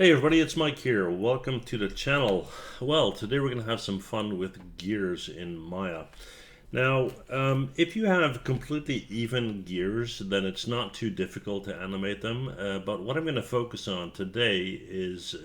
Hey everybody, it's Mike here. Welcome to the channel. Well, today we're going to have some fun with gears in Maya. Now, if you have completely even gears, then it's not too difficult to animate them. But what I'm going to focus on today is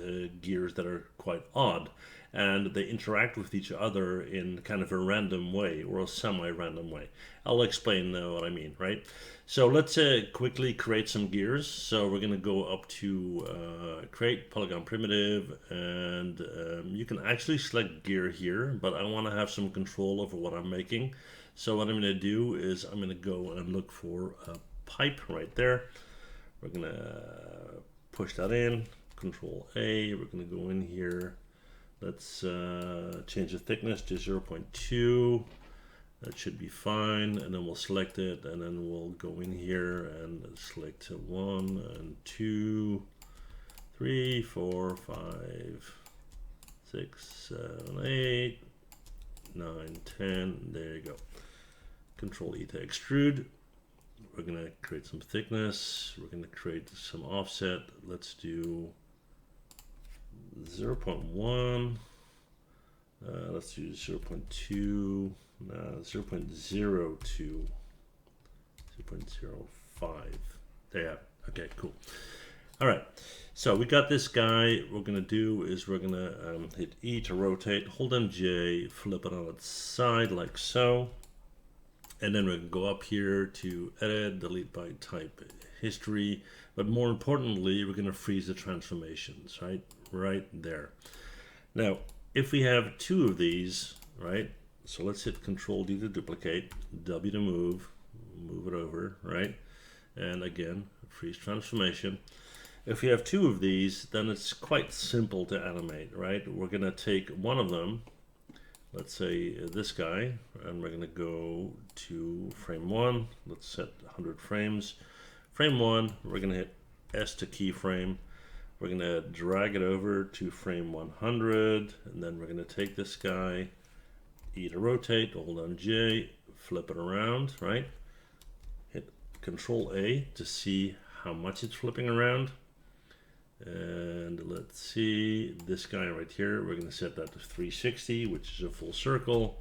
gears that are quite odd, and they interact with each other in kind of a random way or a semi-random way. I'll explain what I mean, right? So let's quickly create some gears. So we're going to go up to create polygon primitive, and you can actually select gear here, but I want to have some control over what I'm making. So what I'm going to do is I'm going to go and look for a pipe right there. We're going to push that in, Control A. We're going to go in here. Let's change the thickness to 0.2. That should be fine, and then we'll select it, and then we'll go in here and select 1 and 2, 3, 4, 5, 6, 7, 8, 9, 10. There you go. Control E to extrude. We're going to create some thickness. We're going to create some offset. Let's do 0.1. Let's do 0.2. 0.02, 0.05. There you have it. Okay, cool. All right, so we got this guy. What we're gonna do is we're gonna hit E to rotate, hold down J, flip it on its side like so, and then we're gonna go up here to edit, delete by type history, but more importantly, we're gonna freeze the transformations, right there. Now, if we have two of these, right? So let's hit Control D to duplicate, W to move it over, right? And again, freeze transformation. If we have two of these, then it's quite simple to animate, right? We're gonna take one of them, let's say this guy, and we're gonna go to frame 1. Let's set 100 frames. Frame 1, we're gonna hit S to keyframe. We're gonna drag it over to frame 100, and then we're gonna take this guy, E to rotate, hold on J, flip it around, right? Hit Control A to see how much it's flipping around. And let's see, this guy right here, we're going to set that to 360, which is a full circle.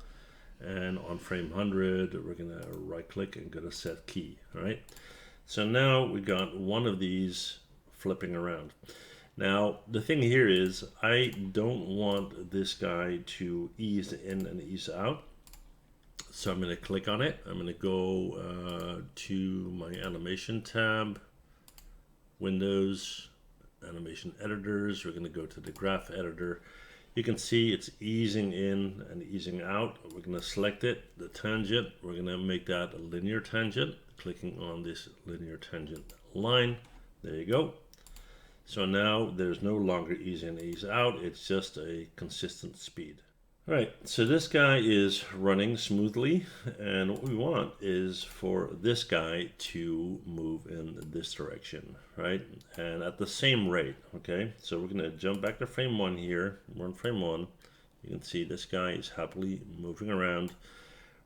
And on frame 100, we're going to right click and go to set key, all right? So now we got one of these flipping around. Now, the thing here is I don't want this guy to ease in and ease out. So I'm going to click on it. I'm going to go to my animation tab, Windows, Animation Editors. We're going to go to the graph editor. You can see it's easing in and easing out. We're going to select it, the tangent. We're going to make that a linear tangent, clicking on this linear tangent line. There you go. So now there's no longer ease in, ease out. It's just a consistent speed. All right, so this guy is running smoothly, and what we want is for this guy to move in this direction, right? And at the same rate, okay? So we're gonna jump back to frame 1 here. We're on frame 1. You can see this guy is happily moving around.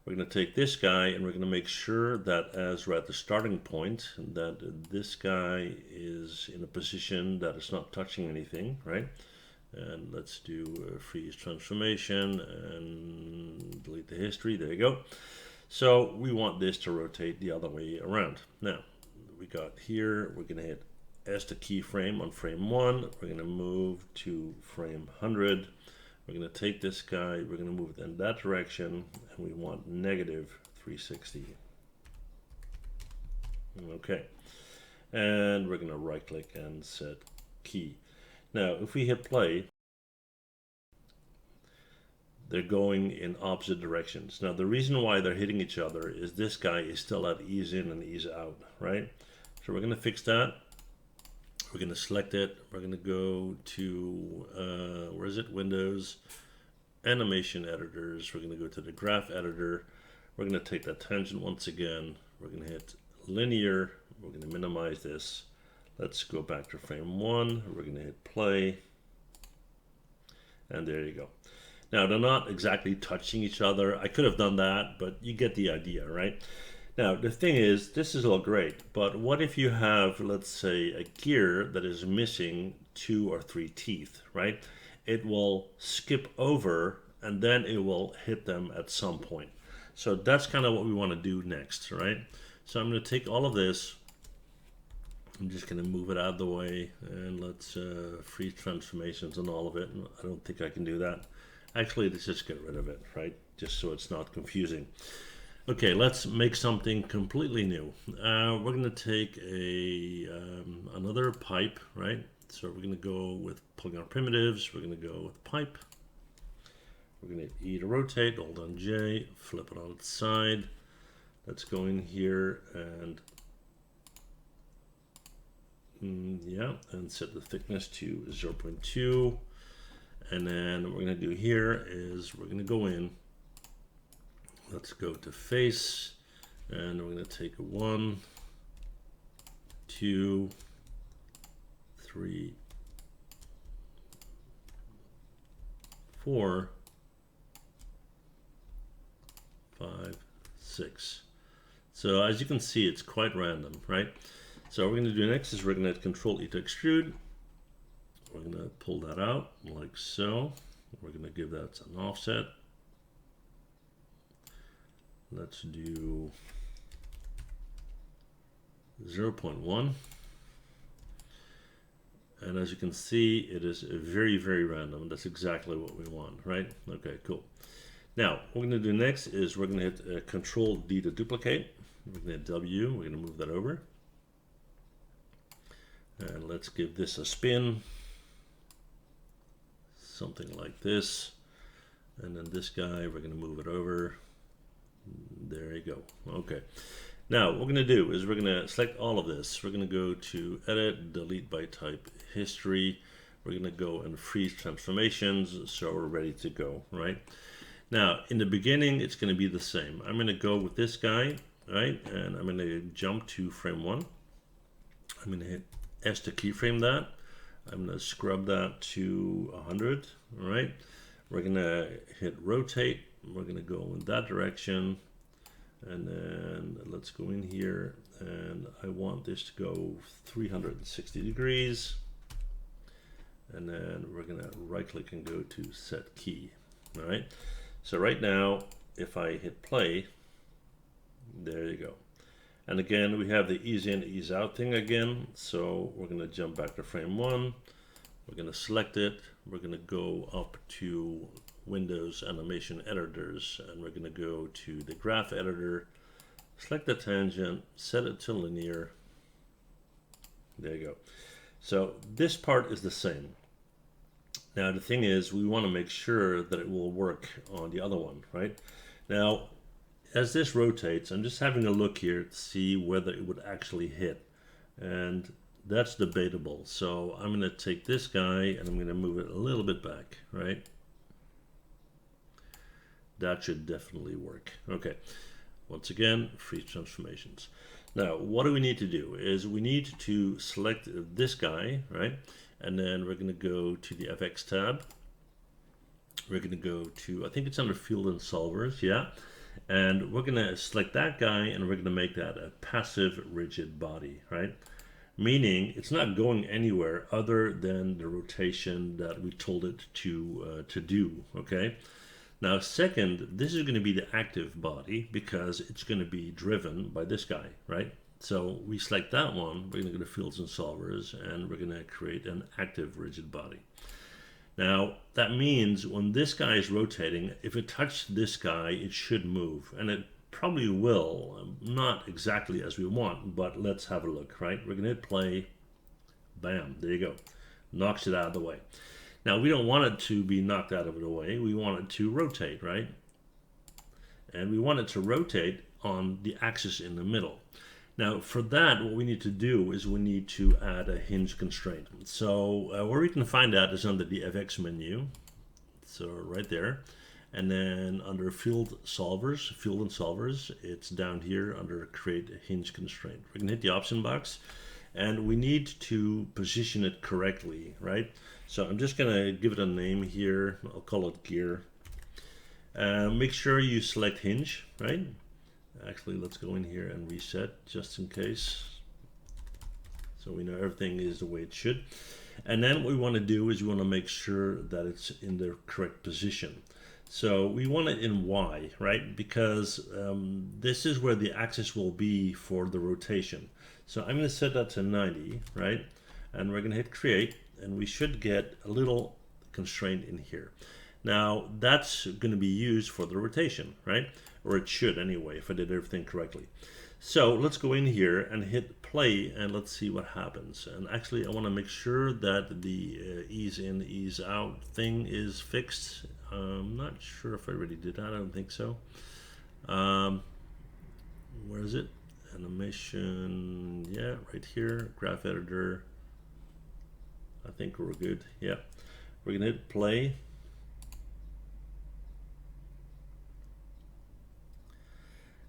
We're going to take this guy and we're going to make sure that as we're at the starting point, that this guy is in a position that it's not touching anything, right? And let's do a freeze transformation and delete the history. There you go. So we want this to rotate the other way around. Now, we got here, we're going to hit S to keyframe on frame 1. We're going to move to frame 100. We're going to take this guy, we're going to move it in that direction, and we want negative 360. Okay. And we're going to right click and set key. Now, if we hit play, they're going in opposite directions. Now, the reason why they're hitting each other is this guy is still at ease in and ease out, right? So we're going to fix that. We're going to select it. We're going to go to, where is it? Windows, Animation Editors. We're going to go to the Graph Editor. We're going to take that tangent once again. We're going to hit Linear. We're going to minimize this. Let's go back to frame 1. We're going to hit play. And there you go. Now, they're not exactly touching each other. I could have done that, but you get the idea, right? Now, the thing is, this is all great, but what if you have, let's say, a gear that is missing 2 or 3 teeth, right? It will skip over and then it will hit them at some point. So that's kind of what we want to do next, right? So I'm going to take all of this. I'm just going to move it out of the way, and let's freeze transformations and all of it. I don't think I can do that. Actually, let's just get rid of it, right? Just so it's not confusing. Okay, let's make something completely new. We're going to take another pipe, right? So we're going to go with polygon primitives. We're going to go with pipe. We're going to E to rotate, hold on J, flip it on its side. Let's go in here and yeah, and set the thickness to 0.2. And then what we're going to do here is we're going to go in. Let's go to face, and we're going to take a 1, 2, 3, 4, 5, 6. So as you can see, it's quite random, right? So what we're going to do next is we're going to Control E to extrude. We're going to pull that out like so. We're going to give that an offset. Let's do 0.1. And as you can see, it is very, very random. That's exactly what we want, right? Okay, cool. Now, what we're going to do next is we're going to hit Control D to duplicate. We're going to hit W. We're going to move that over. And let's give this a spin. Something like this. And then this guy, we're going to move it over. There you go. Okay. Now, what we're going to do is we're going to select all of this. We're going to go to Edit, Delete by Type, History. We're going to go and freeze transformations, so we're ready to go, right? Now, in the beginning, it's going to be the same. I'm going to go with this guy, right? And I'm going to jump to frame 1. I'm going to hit S to keyframe that. I'm going to scrub that to 100, all right? We're going to hit rotate. We're going to go in that direction. And then let's go in here, and I want this to go 360 degrees. And then we're going to right click and go to set key. All right. So right now, if I hit play, there you go. And again, we have the ease in, ease out thing again. So we're going to jump back to frame 1. We're going to select it. We're going to go up to Windows Animation Editors, and we're going to go to the graph editor, select the tangent, set it to linear. There you go. So this part is the same. Now the thing is, we want to make sure that it will work on the other one, right? Now, as this rotates, I'm just having a look here to see whether it would actually hit, and that's debatable. So I'm going to take this guy and I'm going to move it a little bit back, right? That should definitely work. Okay, once again, freeze transformations. Now, what do we need to do is we need to select this guy, right? And then we're going to go to the FX tab. We're going to go to, I think it's under Field and Solvers, yeah. And we're going to select that guy, and we're going to make that a passive rigid body, right? Meaning it's not going anywhere other than the rotation that we told it to do, okay? Now, second, this is going to be the active body because it's going to be driven by this guy, right? So we select that one, we're going to go to Fields and Solvers, and we're going to create an active rigid body. Now, that means when this guy is rotating, if it touched this guy, it should move, and it probably will, not exactly as we want, but let's have a look, right? We're going to hit play, bam, there you go, knocks it out of the way. Now, we don't want it to be knocked out of the way, we want it to rotate, right? And we want it to rotate on the axis in the middle. Now, for that, what we need to do is we need to add a hinge constraint. So where we can find that is under the FX menu, so right there. And then under Field and Solvers, it's down here under Create a Hinge Constraint. We can hit the option box, and we need to position it correctly, right? So I'm just going to give it a name here. I'll call it gear. Make sure you select hinge, right? Actually, let's go in here and reset just in case, so we know everything is the way it should. And then what we want to do is we want to make sure that it's in the correct position. So we want it in Y, right? Because this is where the axis will be for the rotation. So I'm going to set that to 90, right? And we're going to hit create, and we should get a little constraint in here. Now that's going to be used for the rotation, right? Or it should anyway, if I did everything correctly. So let's go in here and hit play, and let's see what happens. And actually I want to make sure that the ease in, ease out thing is fixed. I'm not sure if I already did that. I don't think so. Where is it? Animation, yeah, right here, graph editor. I think we're good. Yeah, we're gonna hit play.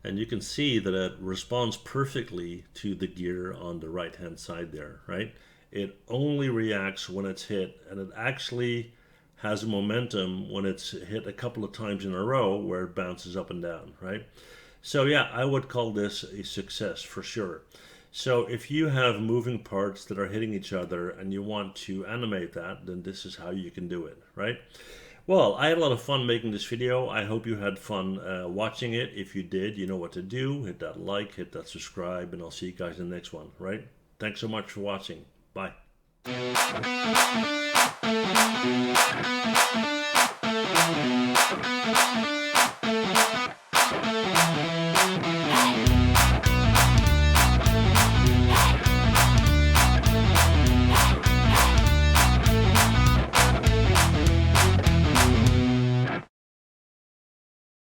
And you can see that it responds perfectly to the gear on the right hand side there, right? It only reacts when it's hit, and it actually has momentum when it's hit a couple of times in a row where it bounces up and down, right? So yeah, I would call this a success for sure. So if you have moving parts that are hitting each other and you want to animate that, then this is how you can do it, right? Well, I had a lot of fun making this video. I hope you had fun watching it. If you did, you know what to do. Hit that like, hit that subscribe, and I'll see you guys in the next one, right? Thanks so much for watching. Bye.